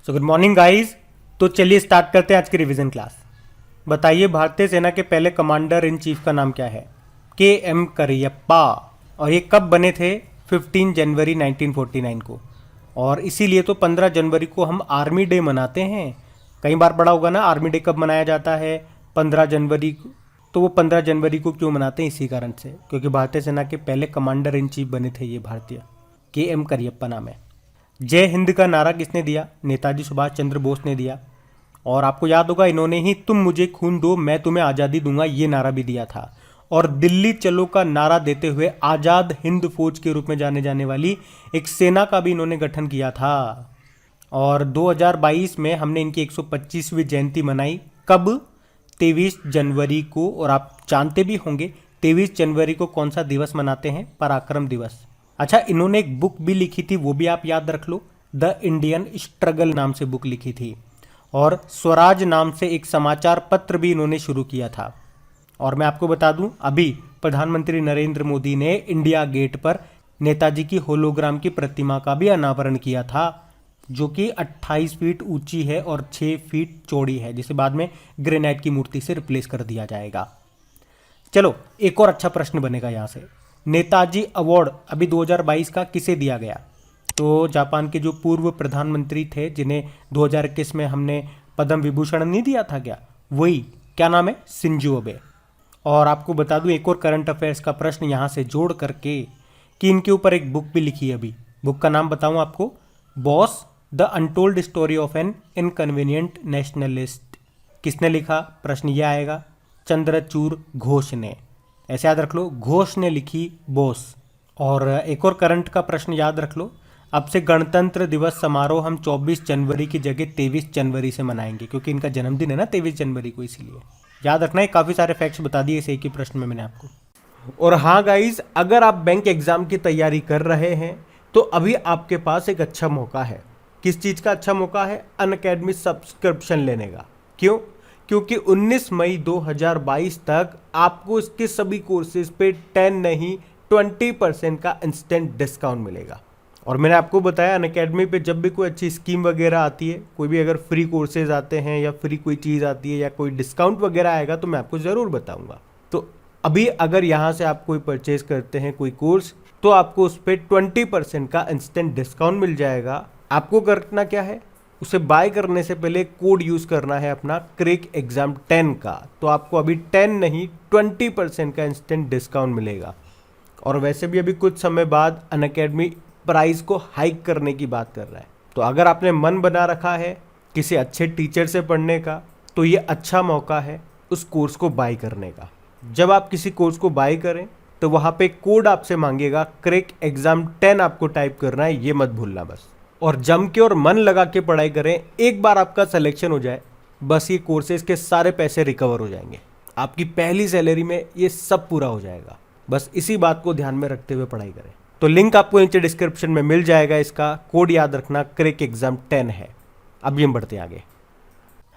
So good morning guys. तो चलिए start करते हैं आज की रिवीजन क्लास। बताइए भारतीय सेना के पहले कमांडर इन चीफ का नाम क्या है? के एम करियप्पा। और ये कब बने थे? 15 जनवरी 1949 को। और इसीलिए तो 15 जनवरी को हम आर्मी डे मनाते हैं। कई बार पढ़ा होगा ना, आर्मी डे कब मनाया जाता है? 15 जनवरी को। तो वो 15 जनवरी को क्यों मनाते हैं? इसी कारण से, क्योंकि भारतीय सेना के पहले कमांडर इन चीफ बने थे ये भारतीय। के एम करियप्पा नाम है। जय हिंद का नारा किसने दिया? नेताजी सुभाष चंद्र बोस ने दिया। और आपको याद होगा, इन्होंने ही तुम मुझे खून दो मैं तुम्हें आज़ादी दूंगा ये नारा भी दिया था। और दिल्ली चलो का नारा देते हुए आज़ाद हिंद फौज के रूप में जाने जाने वाली एक सेना का भी इन्होंने गठन किया था। और 2022 में हमने इनकी 125वीं जयंती मनाई। कब? 23 जनवरी को। और आप जानते भी होंगे 23 जनवरी को कौन सा दिवस मनाते हैं? पराक्रम दिवस। अच्छा, इन्होंने एक बुक भी लिखी थी, वो भी आप याद रख लो। द इंडियन स्ट्रगल नाम से बुक लिखी थी। और स्वराज नाम से एक समाचार पत्र भी इन्होंने शुरू किया था। और मैं आपको बता दूं, अभी प्रधानमंत्री नरेंद्र मोदी ने इंडिया गेट पर नेताजी की होलोग्राम की प्रतिमा का भी अनावरण किया था, जो कि 28 फीट ऊंची है और 6 फीट चौड़ी है, जिसे बाद में ग्रेनाइट की मूर्ति से रिप्लेस कर दिया जाएगा। चलो, एक और अच्छा प्रश्न बनेगा यहाँ से। नेताजी अवार्ड अभी 2022 का किसे दिया गया? तो जापान के जो पूर्व प्रधानमंत्री थे, जिन्हें 2021 में हमने पद्म विभूषण नहीं दिया था क्या, वही। क्या नाम है? Shinzo Abe. और आपको बता दूं एक और करंट अफेयर्स का प्रश्न यहाँ से जोड़ करके, कि इनके ऊपर एक बुक भी लिखी है अभी। बुक का नाम बताऊं आपको? Bose the untold story of an inconvenient nationalist. किसने लिखा? प्रश्न यह आएगा, चंद्रचूड़ घोष ने। ऐसे याद रख लो, घोष ने लिखी बॉस। और एक और करंट का प्रश्न याद रख लो, अब से गणतंत्र दिवस समारोह हम 24 जनवरी की जगह 23 जनवरी से मनाएंगे, क्योंकि इनका जन्मदिन है ना 23 जनवरी को, इसीलिए याद रखना है। काफ़ी सारे फैक्ट्स बता दिए इस एक ही प्रश्न में मैंने आपको। और हाँ गाइस, अगर आप बैंक एग्जाम की तैयारी कर रहे हैं तो अभी आपके पास एक अच्छा मौका है। किस चीज़ का अच्छा मौका है? अनअकैडमी सब्सक्रिप्शन लेने का। क्यों? क्योंकि 19 मई 2022 तक आपको इसके सभी कोर्सेज पे 10 नहीं 20% का इंस्टेंट डिस्काउंट मिलेगा। और मैंने आपको बताया, अनअकैडमी पे जब भी कोई अच्छी स्कीम वगैरह आती है, कोई भी अगर फ्री कोर्सेज आते हैं या फ्री कोई चीज़ आती है या कोई डिस्काउंट वगैरह आएगा तो मैं आपको ज़रूर बताऊंगा। तो अभी अगर यहाँ से आप कोई परचेज करते हैं कोई कोर्स, तो आपको उस पर 20% का इंस्टेंट डिस्काउंट मिल जाएगा। आपको करना क्या है? उसे बाय करने से पहले कोड यूज़ करना है अपना क्रैक एग्जाम 10 का। तो आपको अभी 10 नहीं 20% का इंस्टेंट डिस्काउंट मिलेगा। और वैसे भी अभी कुछ समय बाद अनअकैडमी प्राइस को हाइक करने की बात कर रहा है। तो अगर आपने मन बना रखा है किसी अच्छे टीचर से पढ़ने का, तो ये अच्छा मौका है उस कोर्स को बाय करने का। जब आप किसी कोर्स को बाय करें तो वहाँ पे कोड आपसे मांगेगा, क्रैक एग्जाम 10 आपको टाइप करना है, ये मत भूलना बस। और जम के और मन लगा के पढ़ाई करें। एक बार आपका सिलेक्शन हो जाए, बस ये कोर्सेज के सारे पैसे रिकवर हो जाएंगे। आपकी पहली सैलरी में ये सब पूरा हो जाएगा। बस इसी बात को ध्यान में रखते हुए पढ़ाई करें। तो लिंक आपको नीचे डिस्क्रिप्शन में मिल जाएगा, इसका कोड याद रखना, क्रैक एग्जाम 10 है। अब ये बढ़ते हैं आगे।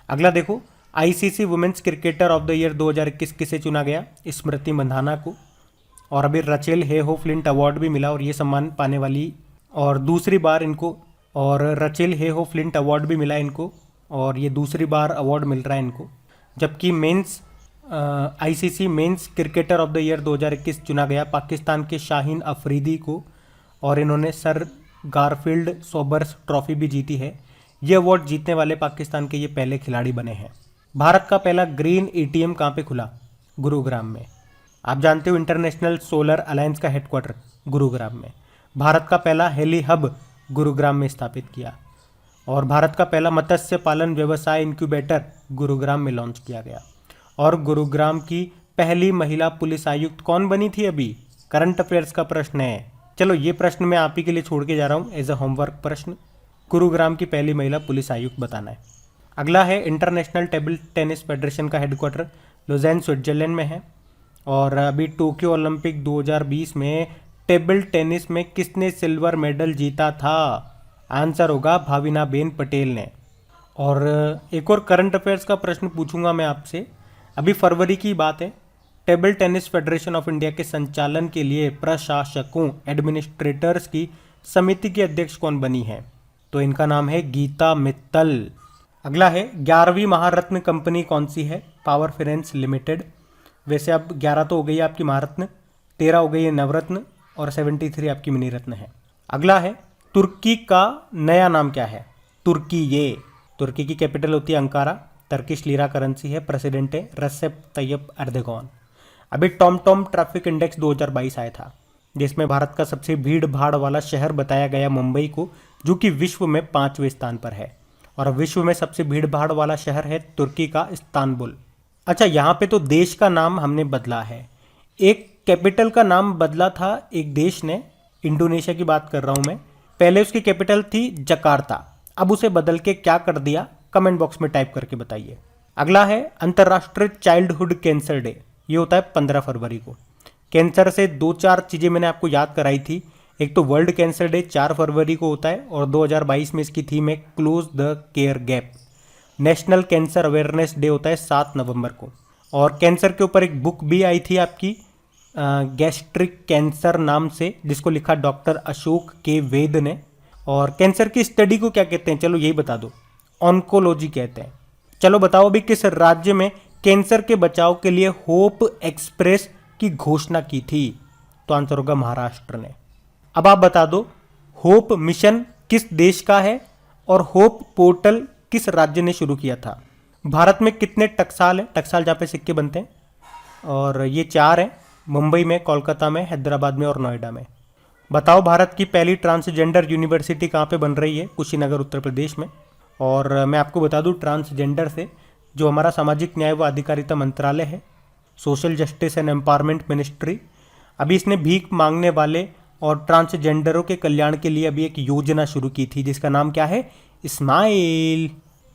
अगला देखो, ICC women's cricketer of the year 2021 किसे चुना गया? स्मृति मंधाना को। और अभी रचेल हेहो फ्लिंट अवार्ड भी मिला, और ये सम्मान पाने वाली और दूसरी बार इनको, और रचेल हेहो फ्लिंट अवार्ड भी मिला इनको, और ये दूसरी बार अवार्ड मिल रहा है इनको। जबकि men's ICC men's cricketer of the year 2021 चुना गया पाकिस्तान के शाहीन अफरीदी को, और इन्होंने सर गारफील्ड सोबर्स ट्रॉफी भी जीती है। ये अवार्ड जीतने वाले पाकिस्तान के ये पहले खिलाड़ी बने हैं। भारत का पहला ग्रीन एटीएम कहाँ पे खुला? गुरुग्राम में। आप जानते हो इंटरनेशनल सोलर अलायंस का हेडक्वार्टर गुरुग्राम में। भारत का पहला हेली हब गुरुग्राम में स्थापित किया। और भारत का पहला मत्स्य पालन व्यवसाय इंक्यूबेटर गुरुग्राम में लॉन्च किया गया। और गुरुग्राम की पहली महिला पुलिस आयुक्त कौन बनी थी? अभी करंट अफेयर्स का प्रश्न है। चलो, ये प्रश्न मैं आप ही के लिए छोड़ के जा रहा हूँ एज अ होमवर्क प्रश्न। गुरुग्राम की पहली महिला पुलिस आयुक्त बताना है। अगला है, इंटरनेशनल टेबल टेनिस फेडरेशन का हेडक्वार्टर लुज़ेन स्विट्जरलैंड में है। और अभी टोक्यो ओलंपिक 2020 में टेबल टेनिस में किसने सिल्वर मेडल जीता था? आंसर होगा भाविनाबेन पटेल ने। और एक और करंट अफेयर्स का प्रश्न पूछूंगा मैं आपसे। अभी फरवरी की बात है, table tennis federation of India के संचालन के लिए प्रशासकों एडमिनिस्ट्रेटर्स की समिति की अध्यक्ष कौन बनी है? तो इनका नाम है गीता मित्तल। अगला है 11वीं महारत्न कंपनी कौन सी है? Power finance limited. वैसे अब 11 तो हो गई है आपकी महारत्न, 13 हो गई है नवरत्न और 73 आपकी मिनीरत्न है। अगला है तुर्की का नया नाम क्या है? तुर्की। ये तुर्की की कैपिटल होती है अंकारा, टर्किश लीरा करेंसी है, प्रेसिडेंट है रेसेप तैयब एर्दोगान। अभी टॉम ट्रैफिक इंडेक्स 2022 आया था, जिसमें भारत का सबसे भीड़ भाड़ वाला शहर बताया गया मुंबई को, जो कि विश्व में 5वें स्थान पर है। और विश्व में सबसे भीड़ भाड़ वाला शहर है तुर्की का इस्तांबुल। अच्छा, यहाँ पे तो देश का नाम हमने बदला है, एक कैपिटल का नाम बदला था एक देश ने, इंडोनेशिया की बात कर रहा हूँ मैं। पहले उसकी कैपिटल थी जकार्ता, अब उसे बदल के क्या कर दिया, कमेंट बॉक्स में टाइप करके बताइए। अगला है अंतर्राष्ट्रीय चाइल्डहुड कैंसर डे, ये होता है 15 फरवरी को। कैंसर से 2-4 चीज़ें मैंने आपको याद कराई थी। एक तो वर्ल्ड कैंसर डे 4 फरवरी को होता है और 2022 में इसकी थीम है close the care gap. National cancer awareness day होता है 7 नवंबर को। और कैंसर के ऊपर एक बुक भी आई थी आपकी गैस्ट्रिक कैंसर नाम से, जिसको लिखा डॉक्टर अशोक के वेद ने। और कैंसर की स्टडी को क्या कहते हैं, चलो यही बता दो, ऑन्कोलॉजी कहते हैं। चलो बताओ अभी किस राज्य में कैंसर के बचाव के लिए होप एक्सप्रेस की घोषणा की थी? तो आंसर होगा महाराष्ट्र ने। अब आप बता दो होप मिशन किस देश का है और होप पोर्टल किस राज्य ने शुरू किया था? भारत में कितने टकसाल हैं? टकसाल जहाँ पे सिक्के बनते हैं, और ये 4 हैं, मुंबई में, कोलकाता में, हैदराबाद में और नोएडा में। बताओ भारत की पहली ट्रांसजेंडर यूनिवर्सिटी कहाँ पे बन रही है? कुशीनगर उत्तर प्रदेश में। और मैं आपको बता दूं ट्रांसजेंडर से जो हमारा सामाजिक न्याय व अधिकारिता मंत्रालय है, social justice and empowerment ministry, अभी इसने भीख मांगने वाले और ट्रांसजेंडरों के कल्याण के लिए अभी एक योजना शुरू की थी, जिसका नाम क्या है? स्माइल।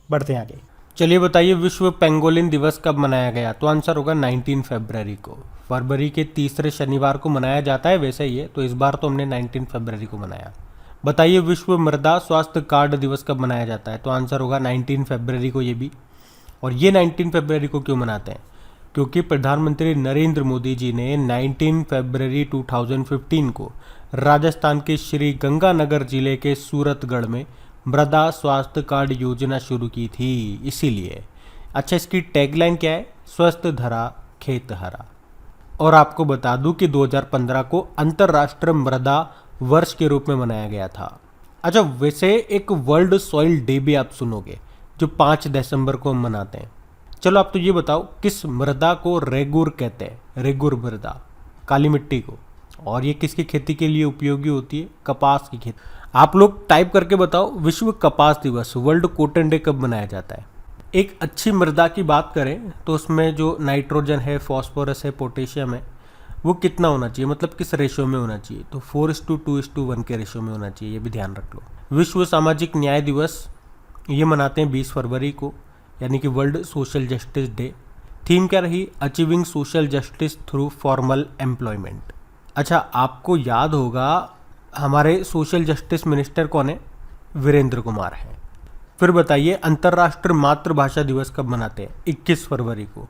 बढ़ते हैं आगे। चलिए बताइए विश्व पेंगोलिन दिवस कब मनाया गया? तो आंसर होगा 19 फरवरी को। फरवरी के तीसरे शनिवार को मनाया जाता है वैसे ही है, तो इस बार तो हमने 19 फरवरी को मनाया। बताइए विश्व मृदा स्वास्थ्य कार्ड दिवस कब मनाया जाता है? तो आंसर होगा 19 फरवरी को ये भी। और ये 19 फरवरी को क्यों मनाते हैं? क्योंकि प्रधानमंत्री नरेंद्र मोदी जी ने 19 फरवरी 2015 को राजस्थान के श्री गंगानगर जिले के सूरतगढ़ में मृदा स्वास्थ्य कार्ड योजना शुरू की थी, इसीलिए। अच्छा, इसकी टैगलाइन क्या है? स्वस्थ धरा खेत हरा। और आपको बता दूं कि 2015 को अंतर्राष्ट्रीय मृदा वर्ष के रूप में मनाया गया था। अच्छा, वैसे एक वर्ल्ड सॉइल डे भी आप सुनोगे जो 5 दिसंबर को हम मनाते हैं। चलो आप तो ये बताओ किस मृदा को रेगुर कहते हैं? रेगुर मृदा, काली मिट्टी को। और ये किसकी खेती के लिए उपयोगी होती है? कपास की खेती। आप लोग टाइप करके बताओ विश्व कपास दिवस, वर्ल्ड कॉटन डे कब मनाया जाता है? एक अच्छी मृदा की बात करें तो उसमें जो नाइट्रोजन है, फॉस्फोरस है, पोटेशियम है, वो कितना होना चाहिए, मतलब किस रेशो में होना चाहिए? तो 4:2:1 के रेशो में होना चाहिए, ये भी ध्यान रख लो। विश्व सामाजिक न्याय दिवस ये मनाते हैं 20 फरवरी को, यानी कि world social justice day. Theme क्या रही? Achieving social justice through formal employment. अच्छा, आपको याद होगा हमारे सोशल जस्टिस मिनिस्टर कौन है? वीरेंद्र कुमार हैं। फिर बताइए अंतर्राष्ट्रीय मातृभाषा दिवस कब मनाते हैं? 21 फरवरी को,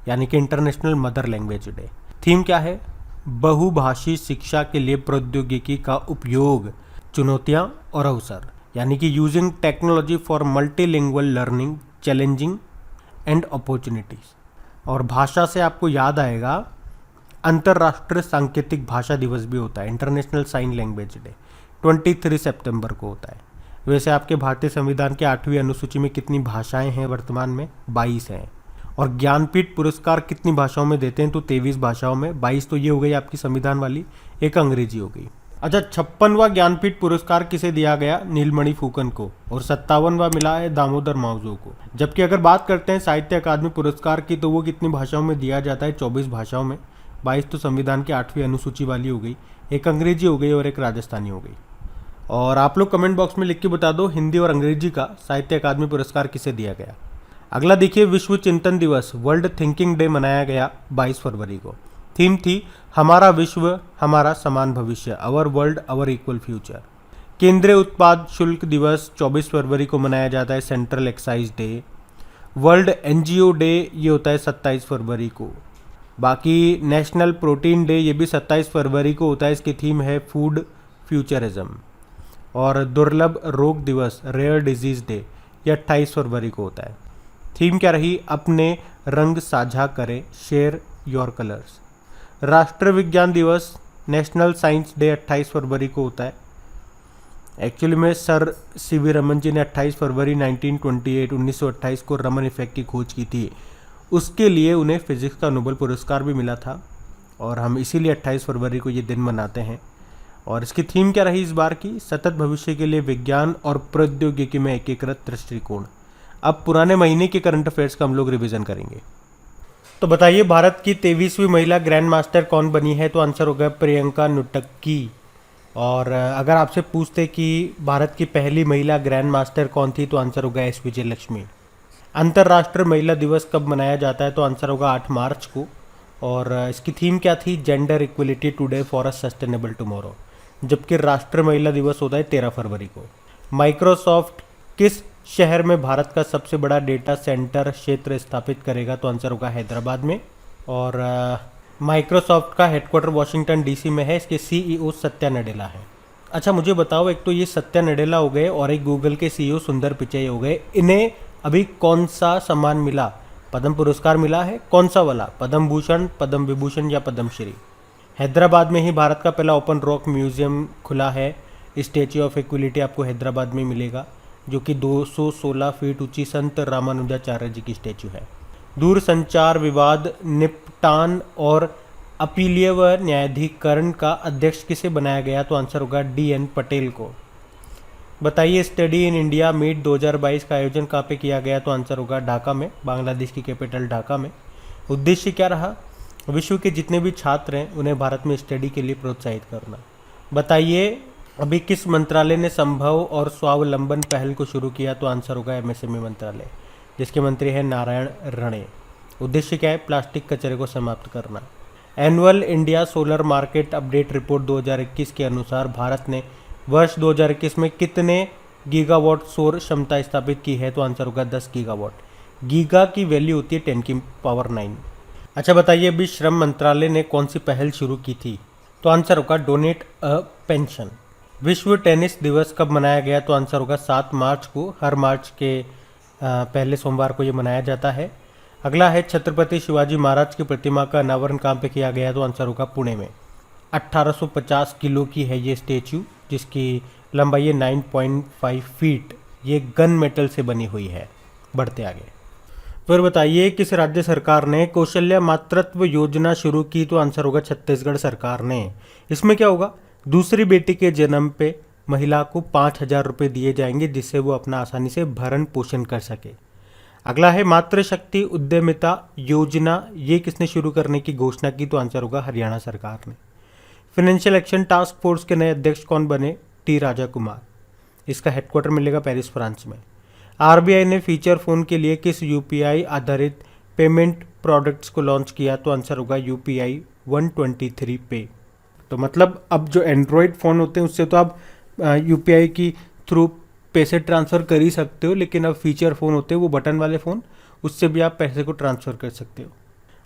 यानी कि international mother language day. Theme क्या है? बहुभाषी शिक्षा के लिए प्रौद्योगिकी का उपयोग, चुनौतियां और अवसर, यानी कि using technology for multilingual learning, challenging and opportunities. और भाषा से आपको याद आएगा अंतर्राष्ट्रीय सांकेतिक भाषा दिवस भी होता है, इंटरनेशनल साइन लैंग्वेज डे, 23 सितंबर को होता है। वैसे आपके भारतीय संविधान के 8वीं अनुसूची में कितनी भाषाएं हैं वर्तमान में? 22 हैं। और ज्ञानपीठ पुरस्कार कितनी भाषाओं में देते हैं? तो 23 भाषाओं में। 22 तो ये हो गई आपकी संविधान वाली, एक अंग्रेजी हो गई। अच्छा, 56वां ज्ञानपीठ पुरस्कार किसे दिया गया? नीलमणि फूकन को। और 57वां मिला है दामोदर मावजो को। जबकि अगर बात करते हैं साहित्य अकादमी पुरस्कार की, तो वो कितनी भाषाओं में दिया जाता है? 24 भाषाओं में। 22 तो संविधान की 8वीं अनुसूची वाली हो गई, एक अंग्रेजी हो गई और एक राजस्थानी हो गई। और आप लोग कमेंट बॉक्स में लिख के बता दो हिंदी और अंग्रेजी का साहित्य अकादमी पुरस्कार किसे दिया गया। अगला देखिए विश्व चिंतन दिवस, वर्ल्ड थिंकिंग डे मनाया गया 22 फरवरी को। थीम थी हमारा विश्व हमारा समान भविष्य, अवर वर्ल्ड अवर इक्वल फ्यूचर। केंद्रीय उत्पाद शुल्क दिवस 24 फरवरी को मनाया जाता है, central excise day. World NGO day ये होता है 27 फरवरी को। बाकी नेशनल प्रोटीन डे ये भी 27 फरवरी को होता है, इसकी थीम है फूड फ्यूचरिज्म। और दुर्लभ रोग दिवस रेयर डिजीज डे ये 28 फरवरी को होता है। थीम क्या रही? अपने रंग साझा करें, शेयर योर कलर्स। राष्ट्रीय विज्ञान दिवस नेशनल साइंस डे 28 फरवरी को होता है। एक्चुअली में सर सीवी रमन जी ने 28 फरवरी 1928 को रमन इफेक्ट की खोज की थी। उसके लिए उन्हें फिजिक्स का नोबेल पुरस्कार भी मिला था और हम इसीलिए 28 फरवरी को ये दिन मनाते हैं। और इसकी थीम क्या रही इस बार की? सतत भविष्य के लिए विज्ञान और प्रौद्योगिकी में एकीकृत दृष्टिकोण। अब पुराने महीने के करंट अफेयर्स का हम लोग रिवीजन करेंगे। तो बताइए भारत की 23वीं महिला ग्रैंड मास्टर कौन बनी है? तो आंसर होगा प्रियंका नुटक्की। और अगर आपसे पूछते कि भारत की पहली महिला ग्रैंड मास्टर कौन थी तो आंसर होगा एस विजयलक्ष्मी। अंतर्राष्ट्रीय महिला दिवस कब मनाया जाता है? तो आंसर होगा 8 मार्च को। और इसकी थीम क्या थी? Gender equality today for a sustainable tomorrow. जबकि राष्ट्रीय महिला दिवस होता है 13 फरवरी को। माइक्रोसॉफ्ट किस शहर में भारत का सबसे बड़ा डेटा सेंटर क्षेत्र स्थापित करेगा? तो आंसर होगा हैदराबाद में। और माइक्रोसॉफ्ट का हेडक्वार्टर वॉशिंगटन डीसी में है। इसके सीईओ सत्या नडेला है। अच्छा मुझे बताओ, एक तो ये सत्या नडेला हो गए और एक गूगल के सीईओ सुंदर पिचई हो गए, इन्हें अभी कौन सा सम्मान मिला? पद्म पुरस्कार मिला है। कौन सा वाला? पद्म भूषण, पद्म विभूषण या पद्मश्री? हैदराबाद में ही भारत का पहला ओपन रॉक म्यूजियम खुला है। स्टैच्यू ऑफ इक्वलिटी आपको हैदराबाद में मिलेगा, जो कि 216 फीट ऊंची संत रामानुजाचार्य जी की स्टैच्यू है। दूरसंचार विवाद निपटान और अपीलीय व न्यायाधिकरण का अध्यक्ष किसे बनाया गया? तो आंसर होगा DN पटेल को। बताइए स्टडी इन इंडिया मीट 2022 का आयोजन कहाँ पे किया गया? तो आंसर होगा ढाका में, बांग्लादेश की कैपिटल ढाका में। उद्देश्य क्या रहा? विश्व के जितने भी छात्र हैं उन्हें भारत में स्टडी के लिए प्रोत्साहित करना। बताइए अभी किस मंत्रालय ने संभव और स्वावलंबन पहल को शुरू किया? तो आंसर होगा MSME मंत्रालय, जिसके मंत्री हैं नारायण राणे। उद्देश्य क्या है? प्लास्टिक कचरे को समाप्त करना। Annual India solar market update report 2021 के अनुसार भारत ने वर्ष 2021 में कितने गीगावाट सौर क्षमता स्थापित की है? तो आंसर होगा 10 गीगावाट। गीगा की वैल्यू होती है 10 की पावर 9। अच्छा बताइए अभी श्रम मंत्रालय ने कौन सी पहल शुरू की थी? तो आंसर होगा डोनेट अ पेंशन। विश्व टेनिस दिवस कब मनाया गया? तो आंसर होगा 7 मार्च को। हर मार्च के पहले सोमवार को ये मनाया जाता है। अगला है छत्रपति शिवाजी महाराज की प्रतिमा का अनावरण कहाँ पे किया गया? तो आंसर होगा पुणे में। 1850 किलो की है ये स्टेच्यू, जिसकी लंबाई है 9.5 फीट। ये गन मेटल से बनी हुई है। बढ़ते आगे। फिर बताइए किस राज्य सरकार ने कौशल्य मातृत्व योजना शुरू की? तो आंसर होगा छत्तीसगढ़ सरकार ने। इसमें क्या होगा? दूसरी बेटी के जन्म पे महिला को 5,000 रुपये दिए जाएंगे, जिससे वो अपना आसानी से भरण पोषण कर सके। अगला है मातृशक्ति उद्यमिता योजना। ये किसने शुरू करने की घोषणा की? तो आंसर होगा हरियाणा सरकार ने। फाइनेंशियल एक्शन टास्क फोर्स के नए अध्यक्ष कौन बने? टी राजा कुमार। इसका हेडक्वार्टर मिलेगा पेरिस, फ्रांस में। RBI ने फीचर फोन के लिए किस UPI आधारित पेमेंट प्रोडक्ट्स को लॉन्च किया? तो आंसर होगा UPI 123 पे। तो मतलब अब जो एंड्रॉयड फ़ोन होते हैं उससे तो आप UPI की थ्रू पैसे ट्रांसफ़र कर ही सकते हो, लेकिन अब फीचर फ़ोन होते हैं वो बटन वाले फ़ोन, उससे भी आप पैसे को ट्रांसफ़र कर सकते हो।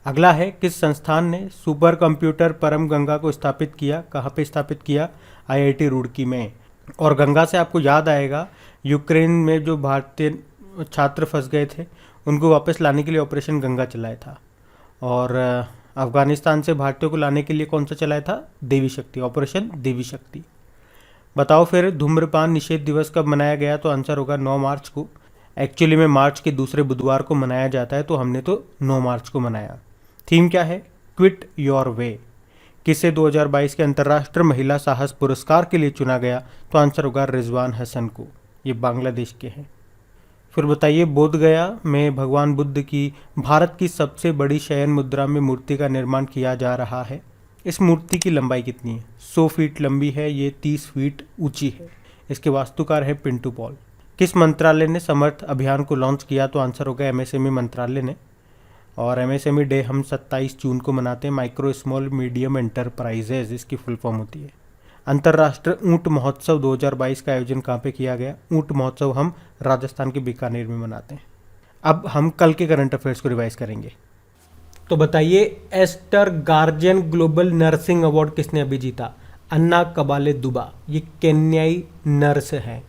अगला है किस संस्थान ने सुपर कंप्यूटर परम गंगा को स्थापित किया? कहाँ पे स्थापित किया? IIT रुड़की में। और गंगा से आपको याद आएगा यूक्रेन में जो भारतीय छात्र फंस गए थे उनको वापस लाने के लिए ऑपरेशन गंगा चलाया था। और अफगानिस्तान से भारतीयों को लाने के लिए कौन सा चलाया था? देवी शक्ति, ऑपरेशन देवी शक्ति। बताओ फिर धूम्रपान निषेध दिवस कब मनाया गया? तो आंसर होगा 9 मार्च को। एक्चुअली में मार्च के दूसरे बुधवार को मनाया जाता है, तो हमने तो 9 मार्च को मनाया। थीम क्या है? Quit your way. किसे 2022 के अंतर्राष्ट्रीय महिला साहस पुरस्कार के लिए चुना गया? तो आंसर होगा रिजवान हसन को। ये बांग्लादेश के हैं। फिर बताइए बोध गया में भगवान बुद्ध की भारत की सबसे बड़ी शयन मुद्रा में मूर्ति का निर्माण किया जा रहा है। इस मूर्ति की लंबाई कितनी है? 100 फीट लंबी है, ये 30 फीट ऊंची है। इसके वास्तुकार है पिंटू पॉल। किस मंत्रालय ने समर्थ अभियान को लॉन्च किया? तो आंसर होगा MSME मंत्रालय ने। और MSME डे हम 27 जून को मनाते हैं। माइक्रो स्मॉल मीडियम एंटरप्राइजेज इसकी फुल फॉर्म होती है। अंतर्राष्ट्रीय ऊंट महोत्सव 2022 का आयोजन कहाँ पे किया गया? ऊंट महोत्सव हम राजस्थान के बीकानेर में मनाते हैं। अब हम कल के करंट अफेयर्स को रिवाइज करेंगे। तो बताइए Aster guardian global nursing award किसने अभी जीता? अन्ना कबाले दुबा, ये केन्याई नर्स है।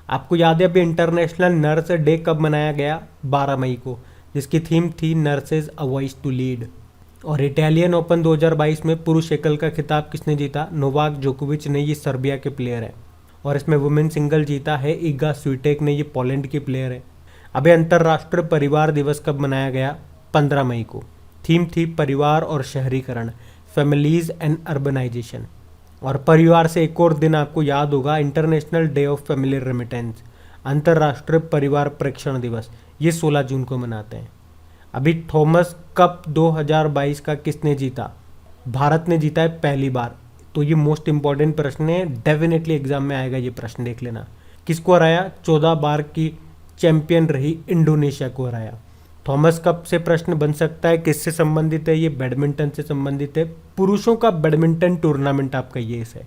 आपको याद है अभी इंटरनेशनल नर्स डे कब मनाया गया? 12 मई को, जिसकी थीम थी nurses a voice to lead. और इटालियन ओपन 2022 में पुरुष एकल का खिताब किसने जीता? नोवाक जोकोविच ने, ये सर्बिया के प्लेयर है। और इसमें वुमेन सिंगल जीता है इगा स्विटेक ने, ये पोलैंड की प्लेयर है। अभी अंतर्राष्ट्रीय परिवार दिवस कब मनाया गया? 15 मई को। थीम थी परिवार और शहरीकरण, फैमिलीज एंड अर्बनाइजेशन। और परिवार से एक और दिन आपको याद होगा, international day of family remittance, अंतर्राष्ट्रीय परिवार प्रेक्षण दिवस, ये 16 जून को मनाते हैं। अभी थॉमस कप 2022 का किसने जीता? भारत ने जीता है पहली बार। तो ये मोस्ट इंपॉर्टेंट प्रश्न है, डेफिनेटली एग्जाम में आएगा ये प्रश्न, देख लेना। किसको हराया? 14 बार की चैंपियन रही इंडोनेशिया को हराया। थॉमस कप से प्रश्न बन सकता है, किससे संबंधित है? ये बैडमिंटन से संबंधित है। पुरुषों का बैडमिंटन टूर्नामेंट आपका ये है।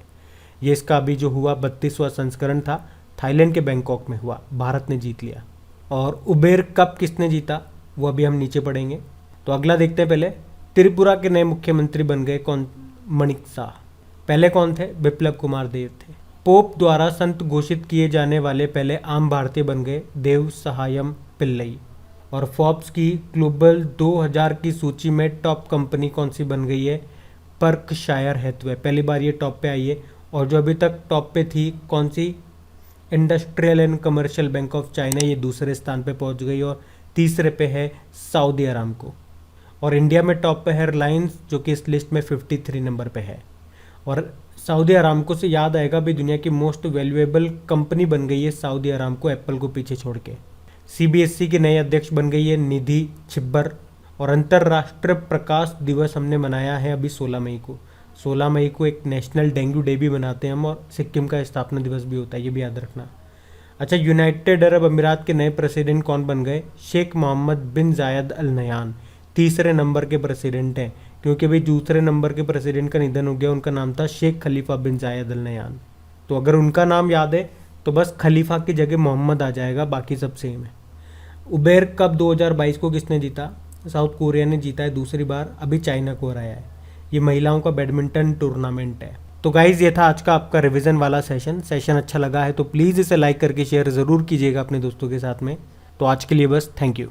ये इसका अभी जो हुआ 32वां संस्करण था, थाईलैंड के बैंकॉक में हुआ, भारत ने जीत लिया। और उबेर कप किसने जीता? वो अभी हम नीचे पढ़ेंगे। तो अगला देखते हैं। पहले त्रिपुरा के नए मुख्यमंत्री बन गए कौन? मणिक शाह। पहले कौन थे? बिप्लब कुमार देव थे। पोप द्वारा संत घोषित किए जाने वाले पहले आम भारतीय बन गए देव सहायम पिल्लई। और फोर्ब्स की ग्लोबल 2000 की सूची में टॉप कंपनी कौन सी बन गई है? बर्कशायर हैथवे, पहली बार ये टॉप पे आई है। और जो अभी तक टॉप पे थी कौन सी? Industrial and commercial bank of China, ये दूसरे स्थान पे पहुंच गई। और तीसरे पे है सऊदी अरामको। और इंडिया में टॉप पे है रिलायंस, जो कि इस लिस्ट में 53 नंबर पे है। और सऊदी अरामको से याद आएगा भी, दुनिया की मोस्ट वैल्यूएबल कंपनी बन गई है सऊदी अरामको, एप्पल को पीछे छोड़ के। सीबीएसई के नए अध्यक्ष बन गई है निधि छिब्बर। और अंतर्राष्ट्रीय प्रकाश दिवस हमने मनाया है अभी 16 मई को। 16 मई को एक नेशनल डेंगू डे भी मनाते हैं हम, और सिक्किम का स्थापना दिवस भी होता है, ये भी याद रखना। अच्छा, यूनाइटेड अरब अमीरात के नए प्रेसिडेंट कौन बन गए? शेख मोहम्मद बिन जायद अल नयान, तीसरे नंबर के प्रेसिडेंट हैं, क्योंकि भाई दूसरे नंबर के प्रेसिडेंट का निधन हो गया, उनका नाम था शेख खलीफा बिन जायद अल नयान। तो अगर उनका नाम याद है तो बस खलीफा की जगह मोहम्मद आ जाएगा, बाकी सब सेम है। उबेर कप 2022 को किसने जीता? साउथ कोरिया ने जीता है दूसरी बार, अभी चाइना को हराया है। ये महिलाओं का बैडमिंटन टूर्नामेंट है। तो गाइज, ये था आज का आपका रिवीजन वाला सेशन अच्छा लगा है तो प्लीज़ इसे लाइक करके शेयर ज़रूर कीजिएगा अपने दोस्तों के साथ में। तो आज के लिए बस, थैंक यू।